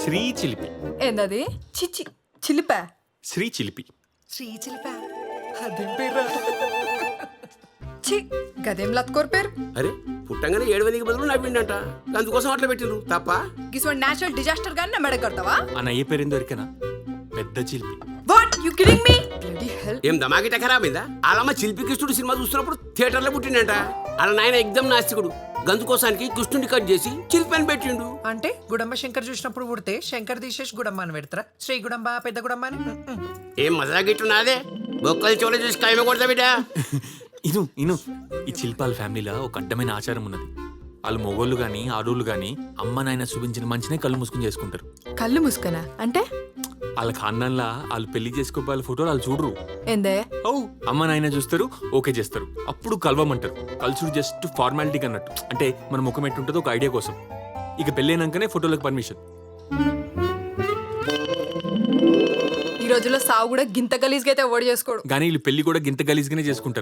శ్రీ చిలిపి. ఏందది? చిచ్చి చిలిపా? శ్రీ చిలిపి. శ్రీ చిలిపా అదేం పేరు? చి గదేం లత్కోర్ పేరు. అరే పుట్టంగానే 7 బదులు నవ్విండంట, అందుకోసం అట్లా పెట్టిండ్రు తప్ప. గిసోన్ నేచురల్ డిజాస్టర్ గాని మెడ కడతావా? ఆ నయ్య పేరేందో ఎరికనా? పెద్ద చిలిపి. What you kidding me? Bloody hell. ఏం దమాగిట ఖరాబైందా? వాళ్ళమ్మ శిల్పి కృష్ణుడు సినిమా చూస్తున్నప్పుడు థియేటర్లో పుట్టిండంట. వాళ్ళ నాయన ఎగ్దం నాస్తికుడు, గందుకోసానికి కృష్ణుడిని కట్ చేసి శిల్పి అని పెట్టిండు. అంటే గుడమ్మ శంకర్ చూసినప్పుడు పుడితే శంకర్ తీసేసి గుడమ్మ అని పెడతారా? శ్రీ గుడమ్మ పెద్ద గుడమ్మ అని? ఏం మజా గిట్టున్నాదే, బొక్కలు చోళ చూసి కాయమ కొడతా బిడ్డ. ఇను ఈ శిల్పాల ఫ్యామిలీలో ఒక అడ్డమైన ఆచారం ఉన్నది. వాళ్ళు మొగోళ్ళు గాని ఆడోళ్ళు గాని అమ్మ నాయన చూపించిన మంచినే కళ్ళు మూసుకుని చేసుకుంటారు. కళ్ళు మూసుకనా అంటే? వాళ్ళ ఖాందాన్లా వాళ్ళు పెళ్లి చేసుకో వాళ్ళ ఫోటోలు వాళ్ళు చూడరు. ఏందే? ఓ అమ్మ నాయన చూస్తారు, ఓకే చేస్తారు, అప్పుడు కలవమంటారు. కలుసుడు జస్ట్ ఫార్మాలిటీకి అన్నట్టు, అంటే మన ముఖం ఎట్టుంటుందో ఒక ఐడియా కోసం. ఇక పెళ్ళైనాకనే ఫోటోలకు పర్మిషన్. ఈ రోజుల్లో సావు కూడా గింత గలీజ్గా అయితే ఓడి చేసుకోడు. కానీ వీళ్ళు పెళ్లి కూడా గింత గలీజ్గానే చేసుకుంటారు.